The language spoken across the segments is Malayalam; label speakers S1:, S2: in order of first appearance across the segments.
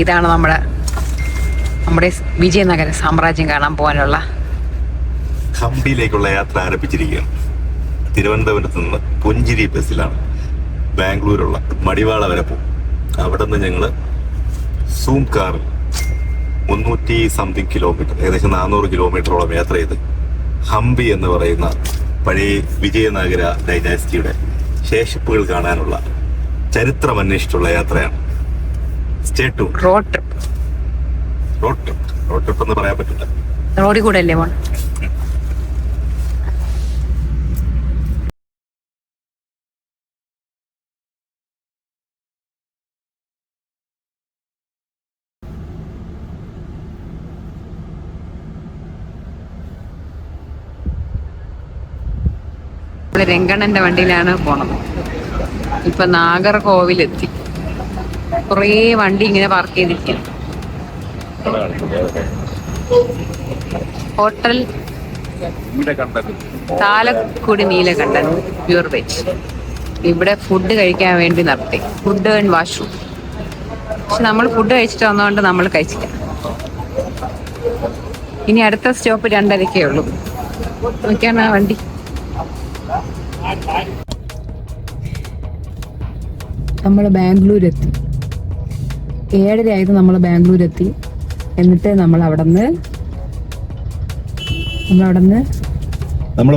S1: ഇതാണ് നമ്മുടെ വിജയനഗര സാമ്രാജ്യം കാണാൻ പോകാനുള്ള
S2: ഹംപിയിലേക്കുള്ള യാത്ര ആരംഭിച്ചിരിക്കുകയാണ്. തിരുവനന്തപുരത്ത് നിന്ന് പുഞ്ചിരി ബസ്സിലാണ് ബാംഗ്ലൂരുള്ള മടിവാള വരെ പോകും. അവിടെ നിന്ന് ഞങ്ങള് സൂം കാറിൽ 300 സംതിങ് കിലോമീറ്റർ, ഏകദേശം 400 കിലോമീറ്ററോളം യാത്ര ചെയ്ത് ഹംപി എന്ന് പറയുന്ന പഴയ വിജയനഗര ഡൈനാസ്റ്റിയുടെ ശേഷിപ്പുകൾ കാണാനുള്ള ചരിത്രം അന്വേഷിച്ചുള്ള യാത്രയാണ്.
S1: റോഡ്
S2: ട്രിപ്പ് എന്ന് പറയാൻ പറ്റില്ല.
S1: റോഡിൽ കൂടെ അല്ലേ പോണം. രംഗണ്ണന്റെ വണ്ടിയിലാണ് പോണത്. ഇപ്പൊ നാഗർകോവിലെത്തി. കുറേ വണ്ടി ഇങ്ങനെ പാർക്ക് ചെയ്തിരിക്കുന്നു. Hotel Thalakkudi Neelakantan pure veg. ഇവിടെ ഫുഡ് കഴിക്കാൻ വേണ്ടി നടത്തി. Food and washroom. പക്ഷെ നമ്മൾ ഫുഡ് കഴിച്ചിട്ട് വന്നതുകൊണ്ട് നമ്മൾ കഴിച്ചില്ല. ഇനി അടുത്ത സ്റ്റോപ്പ് 2:30 ഉള്ളൂ. നോക്കിയാണ് ആ വണ്ടി. നമ്മൾ ബാംഗ്ലൂരെത്തി. 7:30 ആയത് നമ്മൾ ബാംഗ്ലൂരെത്തി. എന്നിട്ട് നമ്മൾ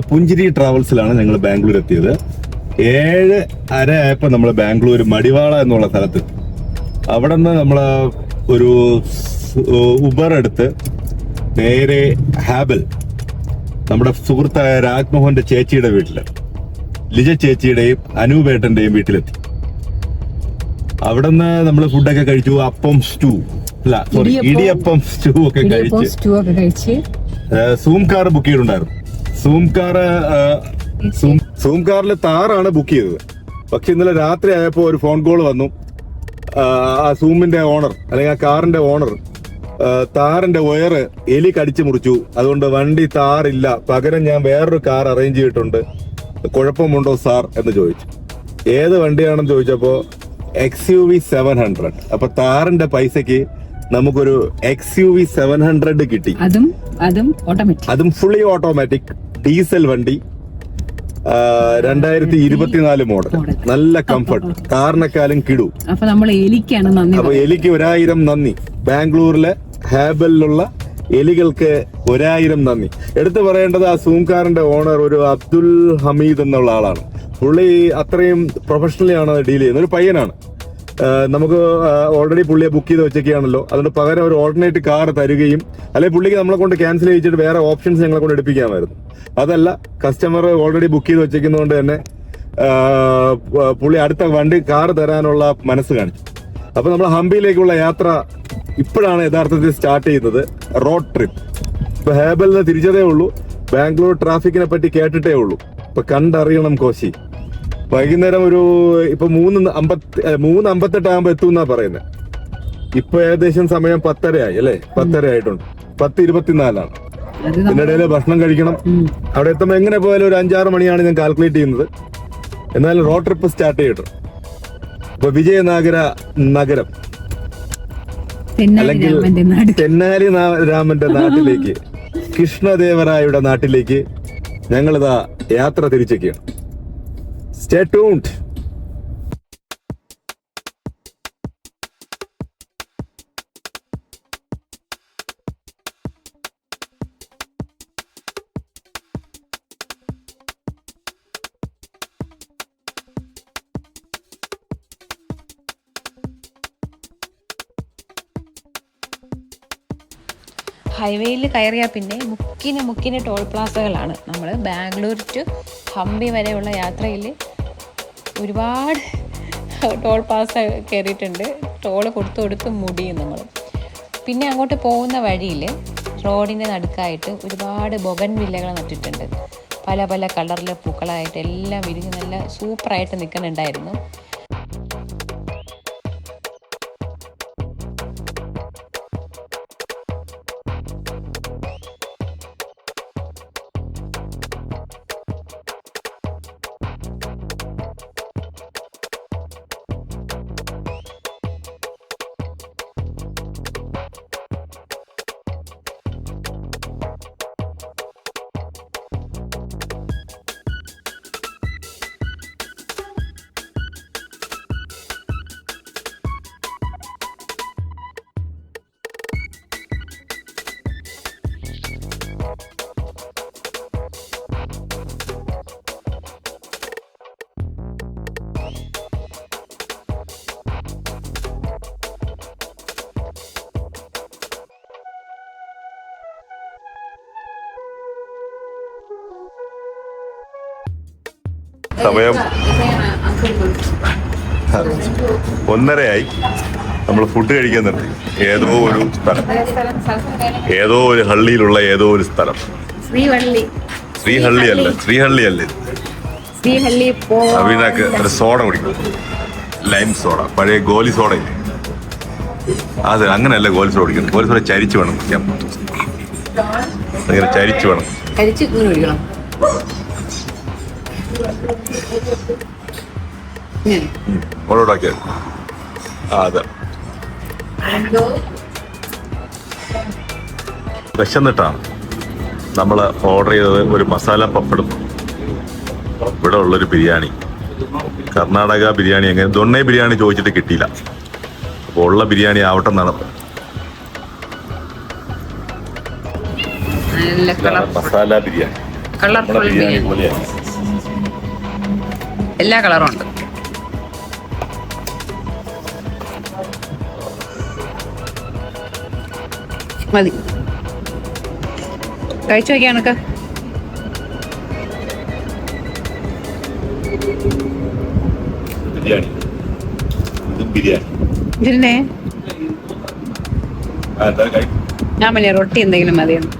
S2: പുഞ്ചിരി ട്രാവൽസിലാണ് ഞങ്ങൾ ബാംഗ്ലൂർ എത്തിയത്. 7:30 ആയപ്പോ നമ്മൾ ബാംഗ്ലൂർ മടിവാള എന്നുള്ള സ്ഥലത്ത്. അവിടെ നിന്ന് നമ്മൾ ഒരു ഉബർ എടുത്ത് നേരെ ഹാബൽ, നമ്മുടെ സുഹൃത്തായ രാജ്മോഹന്റെ ചേച്ചിയുടെ വീട്ടില്, ലിജ ചേച്ചിയുടെയും അനൂപേട്ടന്റെയും വീട്ടിലെത്തി. അവിടെ നിന്ന് നമ്മൾ ഫുഡൊക്കെ കഴിച്ചു. ഇടിയപ്പം സ്റ്റൂ ഒക്കെ കഴിച്ച് സൂം കാർ ബുക്ക് ചെയ്തിട്ടുണ്ടായിരുന്നു. സൂം കാറിൽ താറാണ് ബുക്ക് ചെയ്തത്. പക്ഷെ ഇന്നലെ രാത്രി ആയപ്പോ ഒരു ഫോൺ കോൾ വന്നു. ആ സൂമിന്റെ ഓണർ, അല്ലെങ്കിൽ ആ കാറിന്റെ ഓണർ, താറിന്റെ വയറ് എലി കടിച്ചു മുറിച്ചു, അതുകൊണ്ട് വണ്ടി താറില്ല, പകരം ഞാൻ വേറൊരു കാർ അറേഞ്ച് ചെയ്തിട്ടുണ്ട്, കുഴപ്പമുണ്ടോ സാർ എന്ന് ചോദിച്ചു. ഏത് വണ്ടിയാണെന്ന് ചോദിച്ചപ്പോ XUV 700. അപ്പൊ താറിന്റെ പൈസക്ക് നമുക്കൊരു XUV 700 കിട്ടി. അതും ഫുള്ളി ഓട്ടോമാറ്റിക് ഡീസൽ വണ്ടി, 2024 മോഡൽ. നല്ല കംഫർട്ട്, കാറിനെക്കാളും കിടു. അപ്പൊ എലിക്ക് 1000 നന്ദി. ബാംഗ്ലൂരിലെ ഹാബലിലുള്ള എലികൾക്ക് 1000 നന്ദി. എടുത്തു പറയേണ്ടത് ആ സൂം കാറിന്റെ ഓണർ ഒരു അബ്ദുൽ ഹമീദ് എന്നുള്ള ആളാണ്. പുള്ളി അത്രയും പ്രൊഫഷണലി ആണ് ഡീൽ ചെയ്യുന്നത്. ഒരു പയ്യനാണ്. നമുക്ക് ഓൾറെഡി പുള്ളിയെ ബുക്ക് ചെയ്ത് വെച്ചൊക്കെയാണല്ലോ, അതുകൊണ്ട് പകരം ഒരു ഓൾട്ടർനേറ്റ് കാർ തരികയും, അല്ലെങ്കിൽ പുള്ളിക്ക് നമ്മളെ കൊണ്ട് ക്യാൻസൽ ചെയ്യിച്ചിട്ട് വേറെ ഓപ്ഷൻസ് ഞങ്ങളെ കൊണ്ട് എടുപ്പിക്കാമായിരുന്നു. അതല്ല, കസ്റ്റമർ ഓൾറെഡി ബുക്ക് ചെയ്ത് വെച്ചിരിക്കുന്നതുകൊണ്ട് തന്നെ പുള്ളി അടുത്ത വണ്ടി കാർ തരാനുള്ള മനസ്സ് കാണിച്ചു. അപ്പൊ നമ്മൾ ഹംപിയിലേക്കുള്ള യാത്ര ഇപ്പോഴാണ് യഥാർത്ഥത്തിൽ സ്റ്റാർട്ട് ചെയ്യുന്നത്. Road trip. ഇപ്പൊ ഹാബലിൽ നിന്ന് തിരിച്ചതേ ഉള്ളൂ. ബാംഗ്ലൂർ ട്രാഫിക്കിനെ പറ്റി കേട്ടിട്ടേ ഉള്ളൂ. ഇപ്പൊ കണ്ടറിയണം കോശി. വൈകുന്നേരം ഒരു ഇപ്പൊ 3:58 ആകുമ്പോ എത്തും എന്നാ പറയുന്നത്. ഇപ്പൊ ഏകദേശം സമയം 10:30 ആയി അല്ലെ? 10:30 ആയിട്ടുണ്ട്. 10:24 ഇതിനിടയിൽ ഭക്ഷണം കഴിക്കണം. അവിടെ എത്തുമ്പോ എങ്ങനെ പോയാലും ഒരു 5-6 മണിയാണ് ഞാൻ കാൽക്കുലേറ്റ് ചെയ്യുന്നത്. എന്നാലും റോഡ് ട്രിപ്പ് സ്റ്റാർട്ട് ചെയ്യട്ടെ. ഇപ്പൊ വിജയനഗര നഗരം, അല്ലെങ്കിൽ തെന്നാലി രാമന്റെ നാട്ടിലേക്ക്, കൃഷ്ണദേവരായയുടെ നാട്ടിലേക്ക് ഞങ്ങളിതാ യാത്ര തിരിച്ചൊക്കെയാണ്. Stay tuned.
S1: ഹൈവേയിൽ കയറിയാൽ പിന്നെ മുക്കിന് ടോൾ പ്ലാസകളാണ്. നമ്മൾ ബാംഗ്ലൂർ ടു ഹംപി വരെയുള്ള യാത്രയിൽ ഒരുപാട് ടോൾ പ്ലാസ കയറിയിട്ടുണ്ട്. ടോള് കൊടുത്ത് മുടിയും നമ്മൾ. പിന്നെ അങ്ങോട്ട് പോകുന്ന വഴിയിൽ റോഡിൻ്റെ നടുക്കായിട്ട് ഒരുപാട് ബൊഗൻ വില്ലകൾ നട്ടിട്ടുണ്ട്. പല പല കളറിലെ പൂക്കളായിട്ട് എല്ലാം വിരിഞ്ഞ് നല്ല സൂപ്പറായിട്ട് നിൽക്കുന്നുണ്ടായിരുന്നു.
S2: സമയം 1:30 നമ്മൾ ഫുഡ് കഴിക്കാൻ നിർത്തി. ഏതോ ഒരു സ്ഥലം, ഏതോ ഒരു ഹള്ളിയിലുള്ള ഏതോ ഒരു സ്ഥലം. ശ്രീഹള്ളി അല്ലേ അഭിനക്ക് ഒരു സോഡ കുടിക്കും, ലൈം സോഡ, പഴയ ഗോലി സോഡ ഇല്ലേ അത്. അങ്ങനെയല്ല ഗോലി സോഡ കുടിക്കുന്നത്. ഗോലി സോഡ ചരിച്ചു വേണം കുടിക്കാൻ. അങ്ങനെ ചരിച്ചു വേണം. ഓളോടാക്കിയ അതെ. വിശന്നിട്ടാണ് നമ്മൾ ഓർഡർ ചെയ്തത് ഒരു മസാല പപ്പടും ഇവിടെ ഉള്ളൊരു ബിരിയാണി. കർണാടക ബിരിയാണി എങ്ങനെ ദൊണ്ണ ബിരിയാണി ചോദിച്ചിട്ട് കിട്ടിയില്ല. അപ്പോൾ ഉള്ള ബിരിയാണി ആവട്ടെ എന്നാണ്. മസാല ബിരിയാണി ബിരിയാണി പോലെയാണ്.
S1: എല്ലാ കളറും ഉണ്ട്. മതി, കഴിച്ചു നോക്കിയാ എനക്ക്. പിന്നെ ഞാൻ പറഞ്ഞ റൊട്ടി എന്തെങ്കിലും മതിയെന്ന്.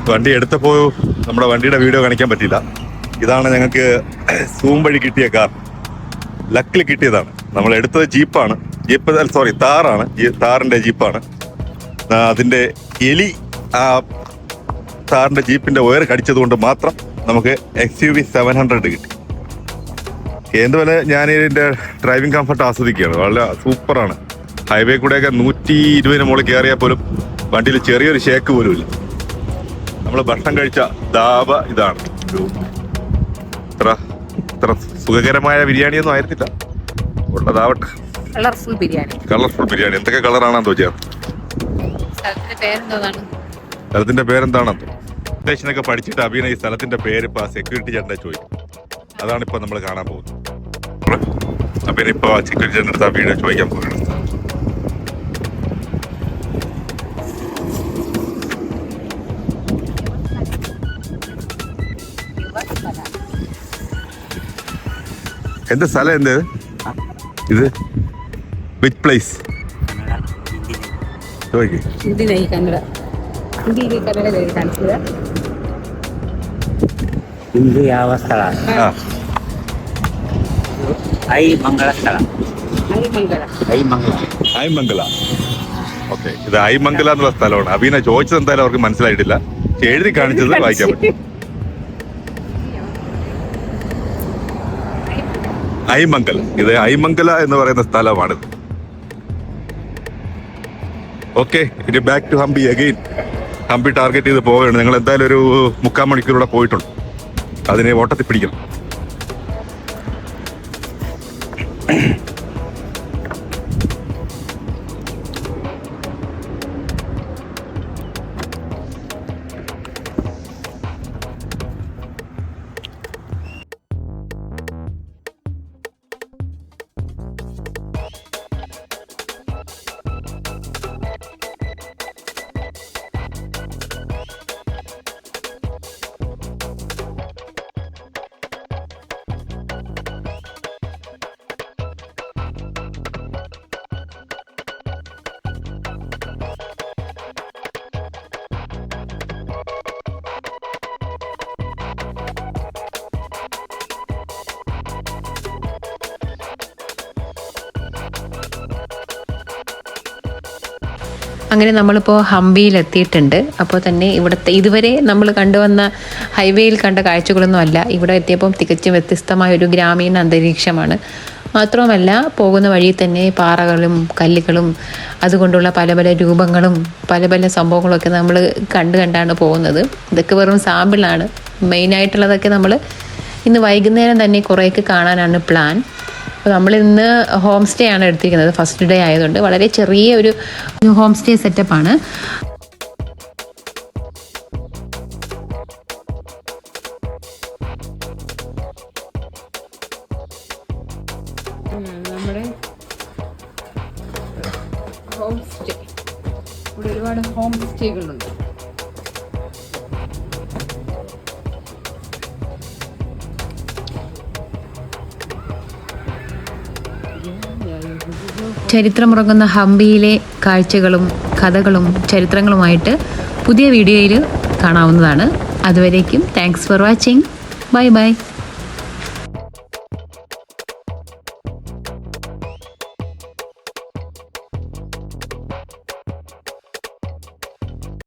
S2: വണ്ടി എടുത്തപ്പോ നമ്മുടെ വണ്ടിയുടെ വീഡിയോ കാണിക്കാൻ പറ്റില്ല. ഇതാണ് ഞങ്ങൾക്ക് സൂം വഴി കിട്ടിയ കാർ. ലക്കിൽ കിട്ടിയതാണ്. നമ്മൾ എടുത്തത് ജീപ്പാണ്. താറാണ്. താറിന്റെ ജീപ്പാണ്. അതിന്റെ എലി ആ താറിന്റെ ജീപ്പിന്റെ വയർ കടിച്ചത് കൊണ്ട് മാത്രം നമുക്ക് XUV 700 കിട്ടി. എന്തുപോലെ ഞാൻ ഇതിന്റെ ഡ്രൈവിംഗ് കംഫർട്ട് ആസ്വദിക്കുകയാണ്. വളരെ സൂപ്പറാണ്. ഹൈവേ കൂടെയൊക്കെ 120 മുകളിൽ കയറിയാൽ പോലും വണ്ടിയിൽ ചെറിയൊരു ഷേക്ക് പോലും ഇല്ല. നമ്മൾ ഭക്ഷണം കഴിച്ച ധാബ ഇതാണ്. ഇത്ര സുഖകരമായ ബിരിയാണിയൊന്നും ആയിരുന്നില്ല. ഉള്ളതാവട്ടെ.
S1: കളർഫുൾ ബിരിയാണി.
S2: എന്തൊക്കെ കളറാണെന്ന് തോന്നിയാ. സ്ഥലത്തിന്റെ പേരെന്താണെന്നോ സ്റ്റേഷനൊക്കെ പഠിച്ചിട്ട് അഭിനയ ഈ സ്ഥലത്തിന്റെ പേര് ഇപ്പൊ സെക്യൂരിറ്റി ചേട്ടനെ ചോദിക്കും. അതാണ് ഇപ്പൊ നമ്മൾ കാണാൻ പോകുന്നത്. അഭിനയ ഇപ്പൊ സെക്യൂരിറ്റി ചേട്ടൻ്റെ അടുത്ത് വീഡിയോ ചോദിക്കാൻ പോകുന്നത്. എന്താ സ്ഥലം? എന്ത് ഇത്? Which place?
S3: ಇಂದು ಯಾವ ಸ್ಥಳ? ಐಮಂಗಳ ಸ್ಥಳ.
S2: ഐമംഗല. ഓക്കെ, ഇത് ഐമംഗല എന്നുള്ള സ്ഥലമാണ്. അബീന ചോദിച്ചത് എന്തായാലും അവർക്ക് മനസ്സിലായിട്ടില്ല. പക്ഷെ എഴുതി കാണിച്ചത് വായിക്കാൻ പറ്റും. ഐമംഗല. ഇത് ഐമംഗല എന്ന് പറയുന്ന സ്ഥലമാണിത്. ഓക്കെ, ഇനി back to Hampi again. Hampi target ചെയ്ത് പോവുകയാണ്. ഞങ്ങൾ എന്തായാലും ഒരു 3/4 മണിക്കൂറൂടെ പോയിട്ടുണ്ട്. അതിനെ ഓട്ടത്തിൽ പിടിക്കണം.
S1: അങ്ങനെ നമ്മളിപ്പോൾ ഹംപിയിലെത്തിയിട്ടുണ്ട്. അപ്പോൾ തന്നെ ഇവിടുത്തെ ഇതുവരെ നമ്മൾ കണ്ടുവന്ന ഹൈവേയിൽ കണ്ട കാഴ്ചകളൊന്നും അല്ല. ഇവിടെ എത്തിയപ്പം തികച്ചും വ്യത്യസ്തമായ ഒരു ഗ്രാമീണ അന്തരീക്ഷമാണ്. മാത്രവുമല്ല, പോകുന്ന വഴിയിൽ തന്നെ പാറകളും കല്ലുകളും അതുകൊണ്ടുള്ള പല പല രൂപങ്ങളും പല പല സംഭവങ്ങളൊക്കെ നമ്മൾ കണ്ടാണ് പോകുന്നത്. ഇതൊക്കെ വെറും സാമ്പിളാണ്. മെയിനായിട്ടുള്ളതൊക്കെ നമ്മൾ ഇന്ന് വൈകുന്നേരം തന്നെ കുറേയൊക്കെ കാണാനാണ് പ്ലാൻ. അപ്പോൾ നമ്മളിന്ന് ഹോം സ്റ്റേ ആണ് എടുത്തിരിക്കുന്നത്. ഫസ്റ്റ് ഡേ ആയതുകൊണ്ട് വളരെ ചെറിയ ഒരു ഹോം സ്റ്റേ സെറ്റപ്പാണ്. നമ്മുടെ ഹോം സ്റ്റേ, ഇവിടെ ഒരുപാട് ഹോം സ്റ്റേകളുണ്ട്. ചരിത്രമുറങ്ങുന്ന ഹംപിയിലെ കാഴ്ചകളും കഥകളും ചരിത്രങ്ങളുമായിട്ട് പുതിയ വീഡിയോയിൽ കാണാവുന്നതാണ്. അതുവരേക്കും thanks for watching. Bye bye.